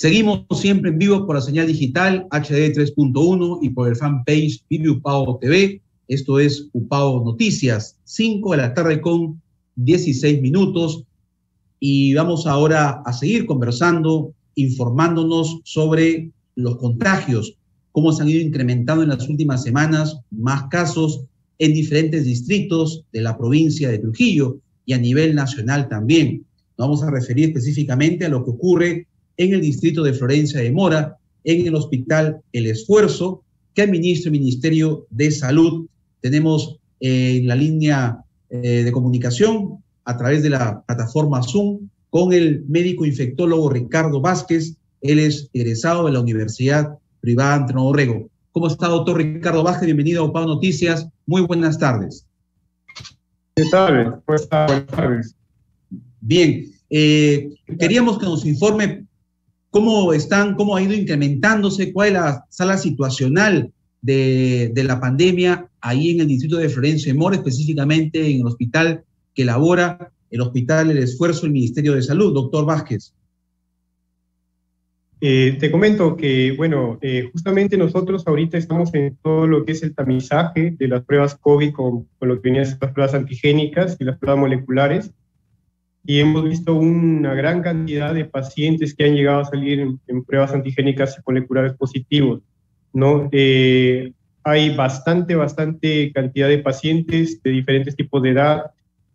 Seguimos siempre en vivo por la señal digital HD 3.1 y por el fanpage Vive Upao TV. Esto es Upao Noticias, 5 de la tarde con 16 minutos. Y vamos ahora a seguir conversando, informándonos sobre los contagios, cómo se han ido incrementando en las últimas semanas, más casos en diferentes distritos de la provincia de Trujillo y a nivel nacional también. Nos vamos a referir específicamente a lo que ocurre en el distrito de Florencia de Mora, en el hospital El Esfuerzo, que administra el Ministerio de Salud. Tenemos en la línea de comunicación a través de la plataforma Zoom con el médico infectólogo Ricardo Vázquez. Él es egresado de la Universidad Privada Antonio Borrego. ¿Cómo está, doctor Ricardo Vázquez? Bienvenido a Upao Noticias. Muy buenas tardes. ¿Qué tal? ¿Cómo está? Buenas tardes. Bien. Queríamos que nos informe cómo ha ido incrementándose, cuál es la sala situacional de la pandemia ahí en el distrito de Florencia de Mora, específicamente en el hospital que elabora el Hospital El Esfuerzo, el Ministerio de Salud. Doctor Vázquez. Te comento que, bueno, justamente nosotros ahorita estamos en todo lo que es el tamizaje de las pruebas COVID con lo que venían las pruebas antigénicas y las pruebas moleculares, y hemos visto una gran cantidad de pacientes que han llegado a salir en pruebas antigénicas y moleculares positivos, ¿no? Hay bastante cantidad de pacientes de diferentes tipos de edad.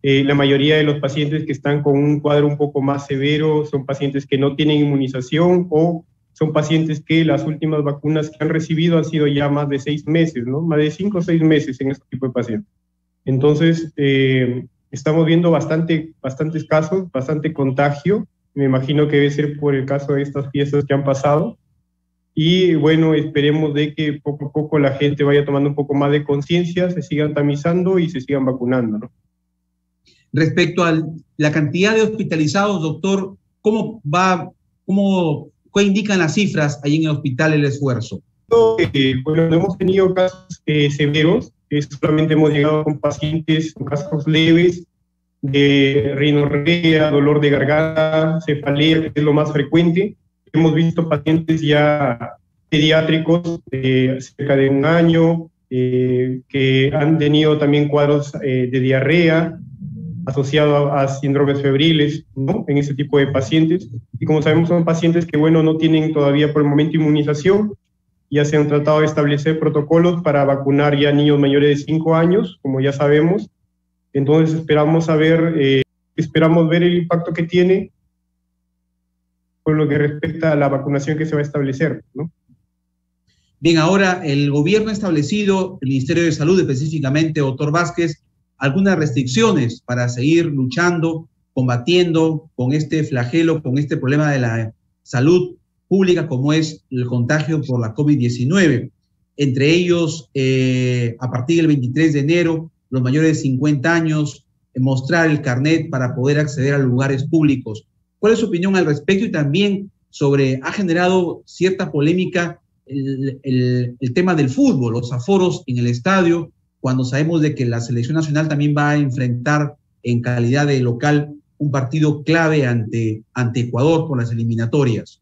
La mayoría de los pacientes que están con un cuadro un poco más severo son pacientes que no tienen inmunización o son pacientes que las últimas vacunas que han recibido han sido ya más de 6 meses, ¿no? Más de 5 o 6 meses en este tipo de pacientes. Entonces, estamos viendo bastantes casos, bastante contagio. Me imagino que debe ser por el caso de estas fiestas que han pasado. Y bueno, esperemos de que poco a poco la gente vaya tomando un poco más de conciencia, se sigan tamizando y se sigan vacunando, ¿no? Respecto a la cantidad de hospitalizados, doctor, ¿qué indican las cifras ahí en el Hospital El Esfuerzo? Bueno, no hemos tenido casos severos, solamente hemos llegado con pacientes con casos leves de rinorrea, dolor de garganta, cefalea, que es lo más frecuente. Hemos visto pacientes ya pediátricos de cerca de 1 año, que han tenido también cuadros de diarrea asociado a síndromes febriles, ¿no? En ese tipo de pacientes. Y como sabemos, son pacientes que, bueno, no tienen todavía por el momento inmunización. Ya se han tratado de establecer protocolos para vacunar ya niños mayores de 5 años, como ya sabemos. Entonces esperamos ver el impacto que tiene con lo que respecta a la vacunación que se va a establecer, ¿no? Bien, ahora el gobierno ha establecido, el Ministerio de Salud específicamente, doctor Vázquez, algunas restricciones para seguir luchando, combatiendo con este flagelo, con este problema de la salud pública como es el contagio por la COVID-19. Entre ellos, a partir del 23 de enero, los mayores de 50 años, mostrar el carnet para poder acceder a lugares públicos. ¿Cuál es su opinión al respecto? Y también ha generado cierta polémica el tema del fútbol, los aforos en el estadio, cuando sabemos de que la selección nacional también va a enfrentar en calidad de local un partido clave ante Ecuador por las eliminatorias.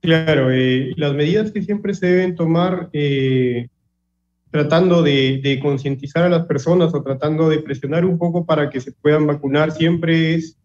Claro, las medidas que siempre se deben tomar tratando de concientizar a las personas o tratando de presionar un poco para que se puedan vacunar siempre es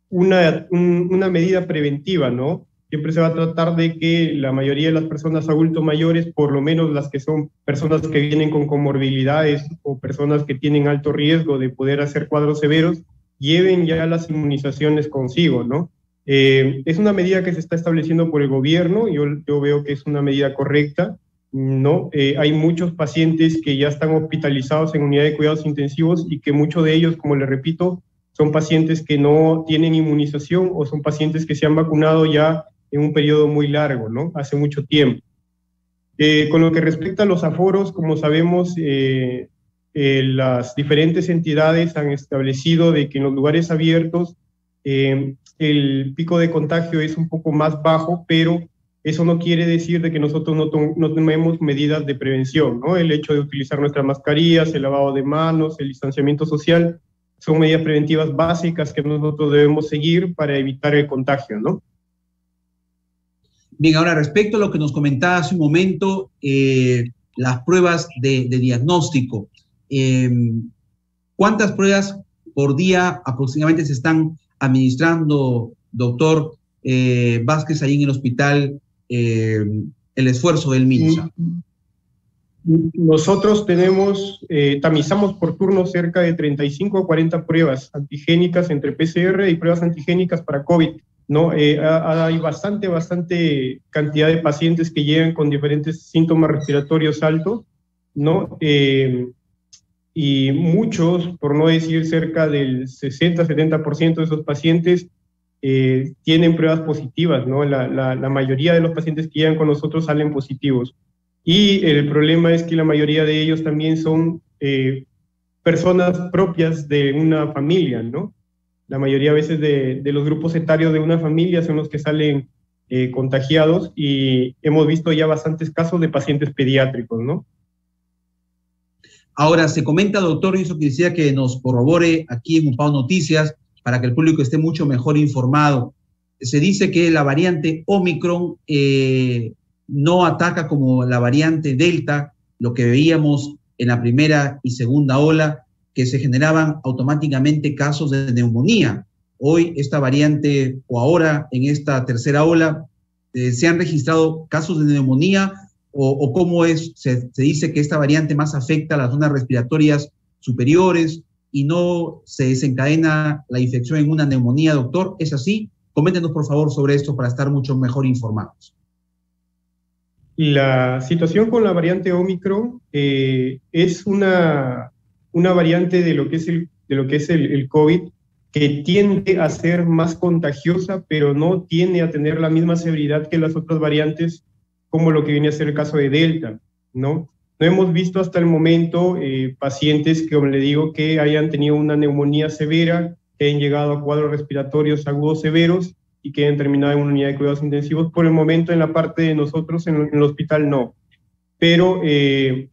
una medida preventiva, ¿no? Siempre se va a tratar de que la mayoría de las personas adultos mayores, por lo menos las que son personas que vienen con comorbilidades o personas que tienen alto riesgo de poder hacer cuadros severos, lleven ya las inmunizaciones consigo, ¿no? Es una medida que se está estableciendo por el gobierno, yo veo que es una medida correcta, ¿no? Hay muchos pacientes que ya están hospitalizados en unidad de cuidados intensivos y que muchos de ellos, como les repito, son pacientes que no tienen inmunización o son pacientes que se han vacunado ya en un periodo muy largo, ¿no? Hace mucho tiempo. Con lo que respecta a los aforos, como sabemos, las diferentes entidades han establecido de que en los lugares abiertos el pico de contagio es un poco más bajo, pero eso no quiere decir de que nosotros no tomemos medidas de prevención, ¿no? El hecho de utilizar nuestras mascarillas, el lavado de manos, el distanciamiento social, son medidas preventivas básicas que nosotros debemos seguir para evitar el contagio, ¿no? Bien, ahora respecto a lo que nos comentaba hace un momento, las pruebas de diagnóstico, ¿cuántas pruebas por día aproximadamente se están administrando, doctor Vázquez, ahí en el hospital, el esfuerzo del MINSA? Nosotros tamizamos por turno cerca de 35 a 40 pruebas antigénicas entre PCR y pruebas antigénicas para COVID, ¿no? Hay bastante cantidad de pacientes que llegan con diferentes síntomas respiratorios altos, ¿no? Y muchos, por no decir cerca del 60-70% de esos pacientes tienen pruebas positivas, ¿no? La mayoría de los pacientes que llegan con nosotros salen positivos. Y el problema es que la mayoría de ellos también son personas propias de una familia, ¿no? La mayoría a veces de los grupos etarios de una familia son los que salen contagiados, y hemos visto ya bastantes casos de pacientes pediátricos, ¿no? Ahora, se comenta, doctor, y eso quisiera que nos corrobore aquí en UPAO Noticias para que el público esté mucho mejor informado. Se dice que la variante Omicron no ataca como la variante Delta, lo que veíamos en la primera y segunda ola, que se generaban automáticamente casos de neumonía. Hoy esta variante, o ahora en esta tercera ola, ¿se han registrado casos de neumonía o cómo es? Se dice que esta variante más afecta a las zonas respiratorias superiores y no se desencadena la infección en una neumonía, doctor. ¿Es así? Coméntenos, por favor, sobre esto para estar mucho mejor informados. La situación con la variante Omicron es una variante de lo que es el COVID, que tiende a ser más contagiosa, pero no tiende a tener la misma severidad que las otras variantes, como lo que viene a ser el caso de Delta, ¿no? No hemos visto hasta el momento pacientes que, como le digo, que hayan tenido una neumonía severa, que hayan llegado a cuadros respiratorios agudos severos y que hayan terminado en una unidad de cuidados intensivos. Por el momento, en la parte de nosotros, en el hospital, no. Pero el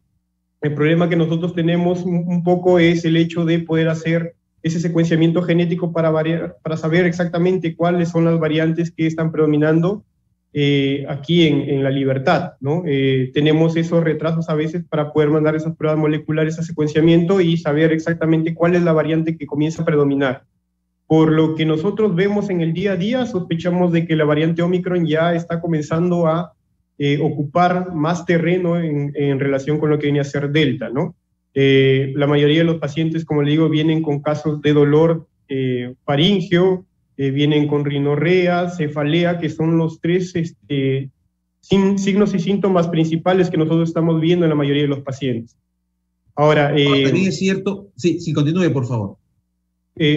problema que nosotros tenemos un poco es el hecho de poder hacer ese secuenciamiento genético para saber exactamente cuáles son las variantes que están predominando aquí en La Libertad, ¿no? Tenemos esos retrasos a veces para poder mandar esas pruebas moleculares a secuenciamiento y saber exactamente cuál es la variante que comienza a predominar. Por lo que nosotros vemos en el día a día, sospechamos de que la variante Omicron ya está comenzando a ocupar más terreno en relación con lo que viene a ser Delta, ¿no? La mayoría de los pacientes, como le digo, vienen con casos de dolor faríngeo, vienen con rinorrea, cefalea, que son los tres signos y síntomas principales que nosotros estamos viendo en la mayoría de los pacientes. Ahora, también es cierto, sí, continúe, por favor.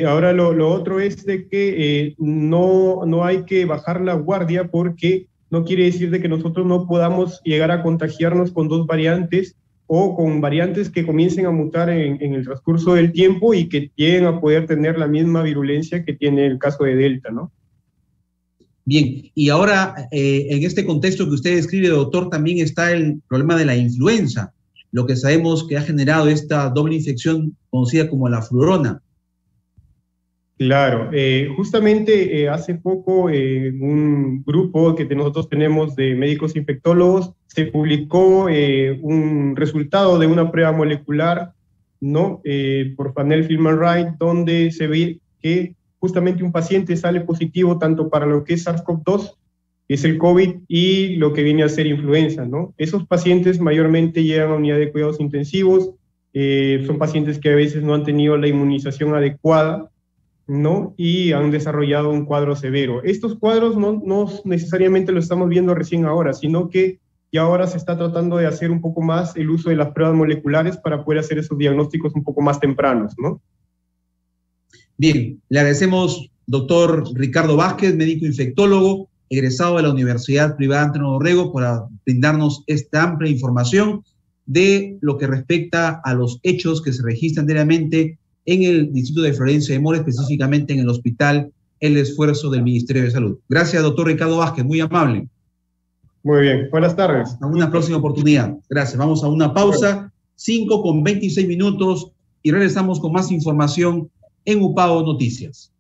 Ahora lo otro es de que no hay que bajar la guardia, porque no quiere decir de que nosotros no podamos llegar a contagiarnos con dos variantes o con variantes que comiencen a mutar en el transcurso del tiempo y que lleguen a poder tener la misma virulencia que tiene el caso de Delta, ¿no? Bien, y ahora en este contexto que usted describe, doctor, también está el problema de la influenza, lo que sabemos que ha generado esta doble infección conocida como la flurona. Claro, justamente hace poco un grupo que nosotros tenemos de médicos infectólogos se publicó un resultado de una prueba molecular, ¿no? Por panel Film-and-Write, donde se ve que justamente un paciente sale positivo tanto para lo que es SARS-CoV-2, que es el COVID, y lo que viene a ser influenza, ¿no? Esos pacientes mayormente llegan a unidad de cuidados intensivos, son pacientes que a veces no han tenido la inmunización adecuada, ¿no? Y han desarrollado un cuadro severo. Estos cuadros no necesariamente lo estamos viendo recién ahora, sino que ya ahora se está tratando de hacer un poco más el uso de las pruebas moleculares para poder hacer esos diagnósticos un poco más tempranos, ¿no? Bien, le agradecemos, doctor Ricardo Vázquez, médico infectólogo, egresado de la Universidad Privada Antonio Dorrego, por brindarnos esta amplia información de lo que respecta a los hechos que se registran diariamente en el distrito de Florencia de Mora, específicamente en el hospital El Esfuerzo del Ministerio de Salud. Gracias, doctor Ricardo Vázquez, muy amable. Muy bien, buenas tardes. Hasta una próxima oportunidad. Gracias, vamos a una pausa, 5:26 y regresamos con más información en UPAO Noticias.